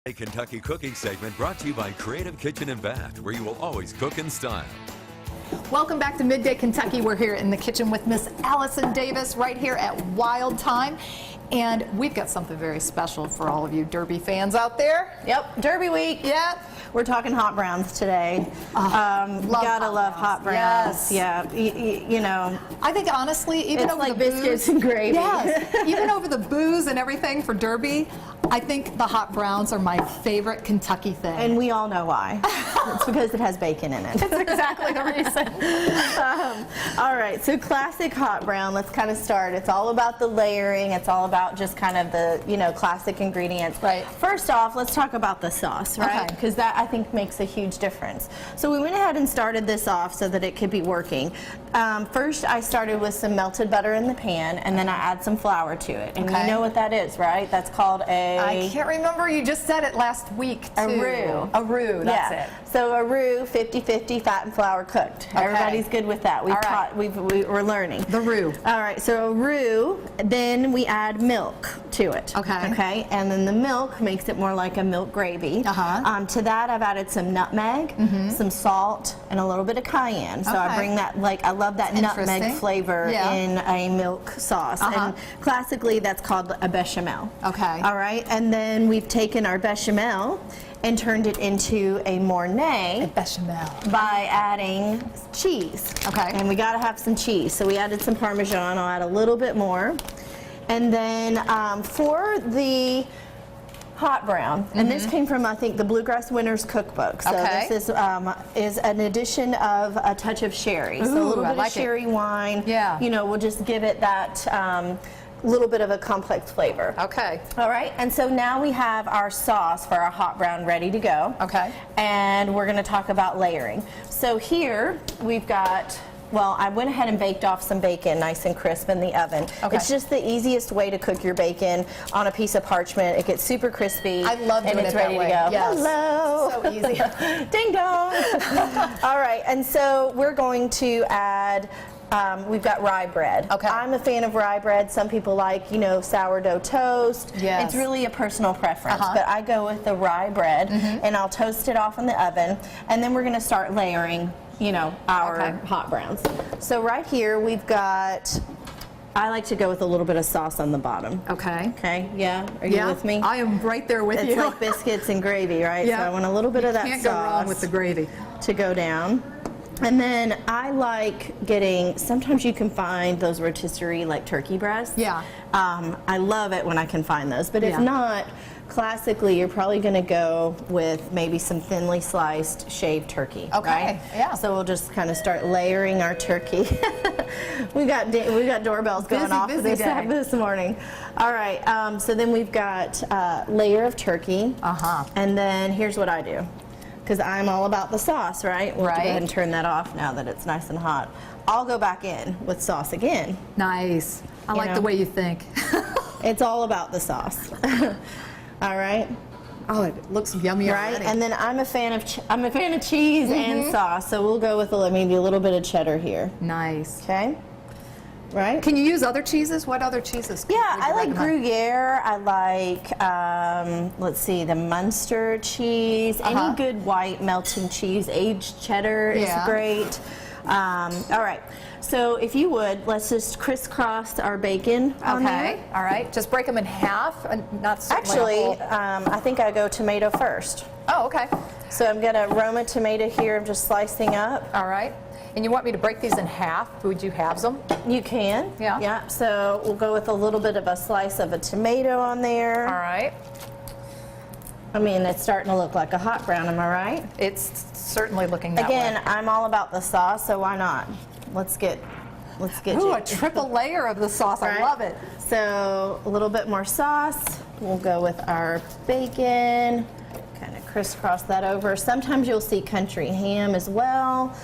A Kentucky cooking segment brought to you by Creative Kitchen and Bath, where you will always cook in style. Welcome back to Midday Kentucky. We're here in the kitchen with Miss Allison Davis right here at Wild Thyme. And we've got something very special for all of you Derby fans out there. Yep, Derby week. Yeah. We're talking hot browns today. Gotta love hot browns. Yes. Yeah, you know. I think honestly, even It's over like the biscuits booze, and gravy. Yes. Even over the booze and everything for Derby, I think the hot browns are my favorite Kentucky thing. And we all know why. It's because it has bacon in it. That's exactly the reason. All right, so classic hot brown. Let's kind of start. It's all about the layering. It's all about just kind of the, you know, classic ingredients. Right. First off, let's talk about the sauce, right? Okay. Because that, I think, makes a huge difference. So we went ahead and started this off so that it could be working. First, I started with some melted butter in the pan, and then I add some flour to it. And Okay. you know what that is, right? That's called I can't remember, you just said it last week too. A roux. A roux, that's yeah. it. So a roux, 50-50, fat and flour cooked. Okay. Everybody's good with that. We've All right. taught, we're learning. The roux. All right, so a roux, then we add milk to it. Okay. Okay, and then the milk makes it more like a milk gravy. Uh-huh. To that, I've added some nutmeg, some salt, and a little bit of cayenne. So I Okay. bring that, like, I love that nutmeg Interesting. flavor Yeah. in a milk sauce. Uh-huh. And classically, that's called a bechamel. Okay. All right, and then we've taken our bechamel and turned it into a mornay Bechamel. by adding cheese. Okay. And we got to have some cheese. So we added some Parmesan. I'll add a little bit more. And then for the hot brown, and this came from, I think, the Bluegrass Winners Cookbook. So Okay. this is an addition of a touch of sherry. So a Ooh, little I bit like of it. sherry wine. Yeah. You know, we'll just give it that little bit of a complex flavor. Okay. All right, and so now we have our sauce for our hot brown ready to go. Okay. And we're going to talk about layering. So here we've got, well, I went ahead and baked off some bacon nice and crisp in the oven. Okay. It's just the easiest way to cook your bacon on a piece of parchment. It gets super crispy. I love doing and it's it that ready way. to go. Yes. Hello. So easy. Ding dong. All right, and so we're going to add we've got rye bread. Okay. I'm a fan of rye bread. Some people like, you know, sourdough toast. Yes. It's really a personal preference, Uh-huh. but I go with the rye bread, and I'll toast it off in the oven, and then we're going to start layering, you know, our Okay. hot browns. So right here we've got, I like to go with a little bit of sauce on the bottom. Okay. Okay, yeah? Are you Yeah, with me? I am right there with It's you. like biscuits and gravy, right? Yeah. So I want a little bit of that Can't go wrong with the sauce gravy. to go down. And then I like getting, sometimes you can find those rotisserie like turkey breasts. Yeah. I love it when I can find those. But if Yeah. not, classically you're probably going to go with maybe some thinly sliced shaved turkey. Okay, Right? yeah. So we'll just kind of start layering our turkey. we got doorbells going Busy, off busy this, day. this morning. All right. So then we've got layer of turkey. Uh-huh. And then here's what I do. Because I'm all about the sauce, right? We'll have to go Right. ahead and turn that off now that it's nice and hot. I'll go back in with sauce again. Nice. I like know. the way you think. It's all about the sauce. All right, Oh, it looks yummy right. already. And then I'm a fan of cheese and sauce, so we'll go with maybe a little bit of cheddar here. Nice. Okay, right. Can you use other cheeses? What other cheeses? Yeah, would you I like recommend? Gruyere. I like, let's see, the Munster cheese. Uh-huh. Any good white melting cheese. Aged cheddar Yeah. is great. All right, so if you would, let's just crisscross our bacon on there. Okay. All right. Just break them in half, and not certainly Actually, a whole. I think I go tomato first. Oh, okay. So I'm going to Roma tomato here. I'm just slicing up. All right. And you want me to break these in half? Would you halve them? You can. Yeah. Yeah. So we'll go with a little bit of a slice of a tomato on there. All right. I mean, it's starting to look like a hot brown, am I right? It's certainly looking that Again, way. I'm all about the sauce, so why not? Let's get Ooh, you. a triple layer of the sauce. I Right? love it. So a little bit more sauce. We'll go with our bacon. Kind of crisscross that over. Sometimes you'll see country ham as well.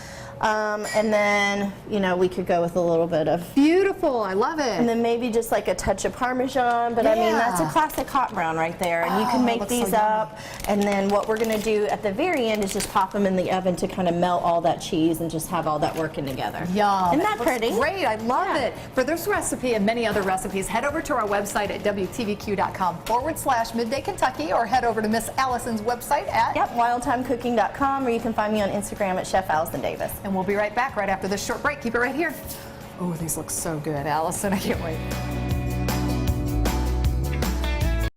And then, you know, we could go with a little bit of, Beautiful. I love it. and then maybe just like a touch of Parmesan, but I mean, that's a Yeah. classic hot brown right there. And you Oh, can make looks so these yummy. up And then what we're gonna do at the very end is just pop them in the oven to kind of melt all that cheese and just have all that working together. Yum. Isn't that Looks pretty? Great, I love Yeah. it. For this recipe and many other recipes, head over to our website at WTVQ.com/Midday Kentucky, or head over to Miss Allison's website at. Yep, wildtimecooking.com, or you can find me on Instagram at Chef Allison Davis. And we'll be right back right after this short break. Keep it right here. Oh, these look so good, Allison. I can't wait.